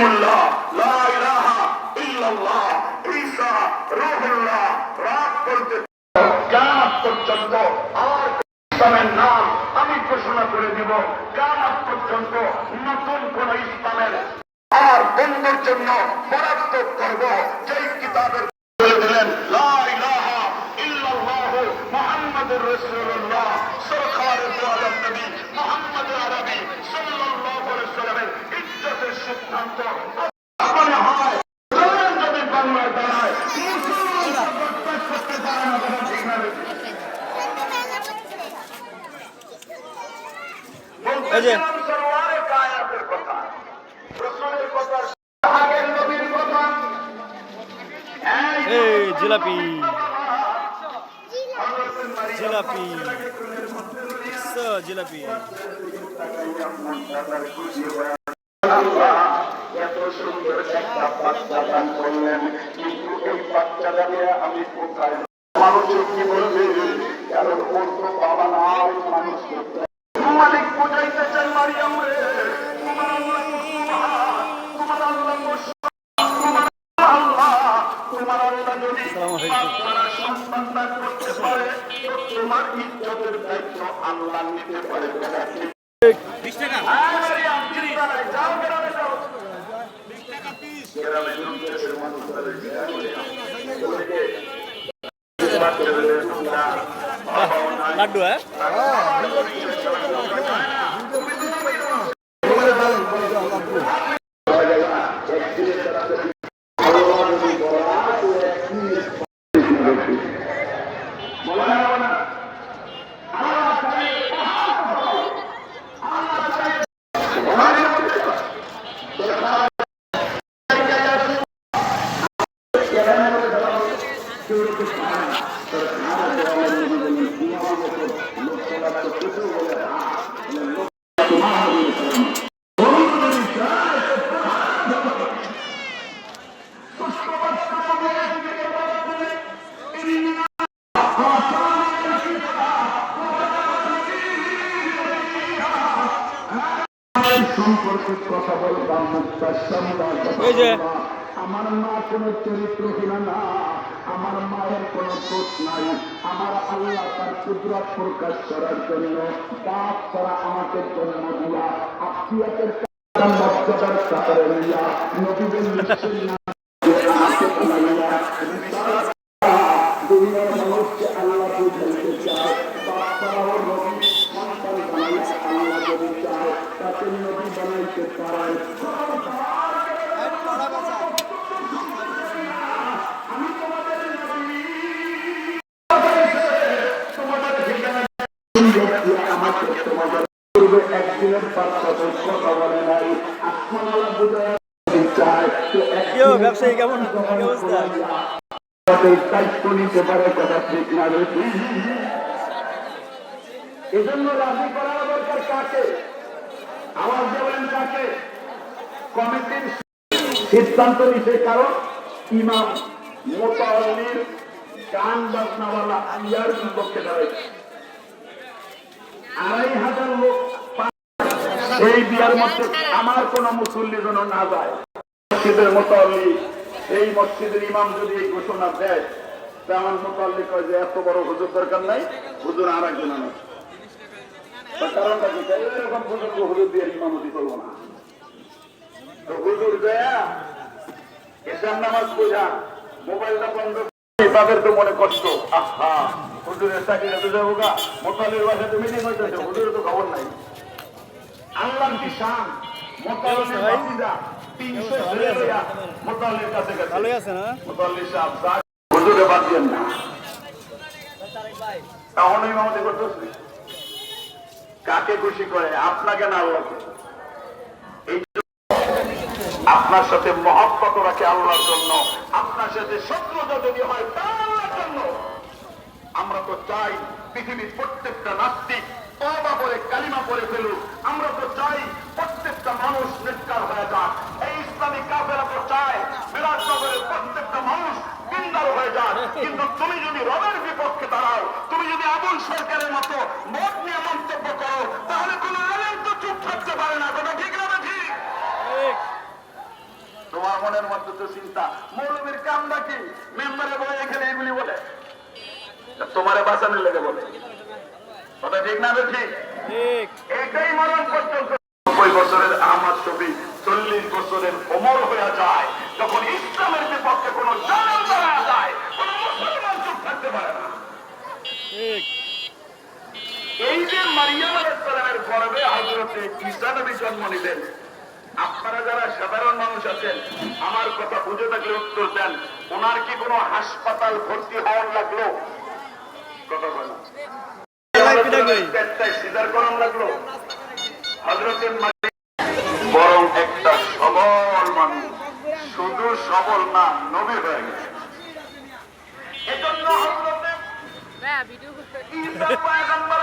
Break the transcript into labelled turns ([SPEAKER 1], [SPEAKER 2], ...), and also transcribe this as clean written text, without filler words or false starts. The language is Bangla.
[SPEAKER 1] কালিমুল্লাহ লা ইলাহা ইল্লাল্লাহ ঈসা রূহুল্লাহ রাত বলতে কিয়ামত পর্যন্ত আর ইসলামের নাম আমি ঘোষণা করে দিব। কিয়ামত পর্যন্ত নতুন কোন ইসলামের আর বন্ধুর জন্য বরাদ্দ করব। যেই কিতাবের বলে দিলেন লা ইলাহা ইল্লাল্লাহ মুহাম্মাদুর রাসূলুল্লাহ সরকারে দু আলম নবী মুহাম্মদ আরবি সাল্লাল্লাহু আলাইহি ওয়াসাল্লামের ইজ্জতের সিদ্ধান্ত মনে হয় যদি বাংলায় দাঁড়ায় মুসলমান করতে পারে না। ঠিক না? কায়াতের কথা, রাসূলের কথা, আগের নবীর কথা,
[SPEAKER 2] এই জিলাপি জিলাপি জিলাপি
[SPEAKER 1] এত সুন্দর একটা বাচ্চা দান করলেন, কিন্তু এই বাচ্চাটা নিয়ে আমি কোথায় মানুষের কি বলবে? কারণ ওর তো বাবা নাই। মানুষ মালিক বুঝাইতেছেন মারিয়াম রে, তোমার আল্লাহ তোমার আল্লাহ তোমার আল্লাহ যদি সন্তান দান করতে পারে তোমার ইজ্জতের দায়িত্ব আল্লাহ নিতে পারে।
[SPEAKER 2] 20 টাকা
[SPEAKER 1] যাও গ্রামে যাও, গ্রামে দেশের মানুষ
[SPEAKER 2] লাড্ডু হ্যাঁ
[SPEAKER 1] সম্পর্কে কথা বলতাম। আমার মা কোন চরিত্রহীন না, আমার মায়ের কোন দোষ নাই। আমার আল্লাহ তার কুদরত প্রকাশ করার জন্য পাপ করা আমাকে জন্ম দিয়া আত্মীয়তের মর্যাদার সাথে নিয়া নবীদের আমাকে বানাইয়া দুনিয়ার মানুষকে আল্লাহ বুঝাইতে চায়। পাপ করাও নবী সন্তান বানাইয়া আল্লাহ যদি চায় তাকে নবী বানাইতে পারে। একদিনের বাচ্চাদের কথা বলে নাই, আসমানালা বুঝায় চায়
[SPEAKER 2] ব্যবসায়ী কেমন অবস্থা
[SPEAKER 1] দায়িত্ব নিতে পারে। কথা ঠিক না? এজন্য রাজি করার দরকার কাকে? আওয়াজ দেবেন কাকে? কমিটির সিদ্ধান্ত নিছে। কারণ ইমাম মুতাওয়াল্লির গান বাজনাওয়ালা ইয়ার বিপক্ষে দাঁড়াইছে। ২৫০০ লোক এই বিয়ার মধ্যে আমার কোন মুসল্লি যেন না যায়। মসজিদের মুতাওয়াল্লি, এই মসজিদের ইমাম যদি এই ঘোষণা দেয়, আমার মুতাওয়াল্লি কয় যে এত বড় হুজুর দরকার নাই, হুজুর আর একজন আনো। কারণটা কি? এরকম বুজুর্গ হুজুর দিয়ে ইমামতি করবো না। তো হুজুর দেয়া এসার নামাজ বোঝা, মোবাইলটা বন্ধ, তাদের তো মনে কষ্ট। আহা, হুজুরের চাকরিটা তো যাবো গা, মোতালির বাসায় তুমি নিয়ে হইতেছে, হুজুরের তো খবর নাই। আল্লাহর কি শান! মোতালির বাসিন্দা ৩০০ ছেলে লইয়া মোতালির কাছে গেছে।
[SPEAKER 2] ভালোই আছে না?
[SPEAKER 1] মোতালির সাহেব হুজুরে বাদ দিয়েন না, তখন ইমামতি করতেছে। কাকে খুশি করে? আপনাকে না আল্লাহকে? এই আপনার সাথে মহব্বত রাখে আল্লাহর জন্য, আপনার সাথে শত্রুতা যদি হয় তা আল্লাহর জন্য। আমরা তো চাই পৃথিবীর প্রত্যেকটা নাস্তিক তওবা করে কালিমা পড়ে ফেলুক। আমরা তো চাই প্রত্যেকটা মানুষ নেককার হয়ে যাক। এই ইসলামী কাফেরা তো চায় বিরাটনগরের প্রত্যেকটা মানুষ দিনদার হয়ে যাক। কিন্তু তুমি যদি রবের বিপক্ষে দাঁড়াও, তুমি যদি আবুল সরকারের মতো ভোট নিয়ে মন্তব্য করো, তাহলে কোন আলেম তো চুপ থাকতে পারে না। কথা ঠিক না? ঠিক। মনের মধ্যে তো চিন্তা, মৌলবীর কামটা কি? মেম্বারে বলে এখানে এগুলি বলে, তোমারে বাঁচানোর লেগে বলে। ওটা ঠিক না? ঠিক।
[SPEAKER 2] ঠিক।
[SPEAKER 1] এটাই মরণ পর্যন্ত 90 বছরের আহমদ শফি 40 বছরের ওমর হয়ে যায়, যখন ইসলামের বিপক্ষে কোন জালেম দাঁড়া যায়, কোন মুসলমান চুপ থাকতে পারে না।
[SPEAKER 2] ঠিক।
[SPEAKER 1] এই যে মারিয়াম আলাইহিস সালামের গর্ভে হযরতে ঈসা নবী জন্ম নিলেন, আপনারা যারা সাধারণ মানুষ আছেন আমার কথা বুঝে থাকলে উত্তর দেন, ওনার কি কোনো হাসপাতাল ভর্তি হওয়ার লাগলো? কথা বলেন। পেটটায় সিজার করার লাগলো? হযরতে বরং একটা সবল মানুষ, শুধু সবল না, নবী হয়ে গেছে। এজন্য হযরতে ঈসা পয়গম্বর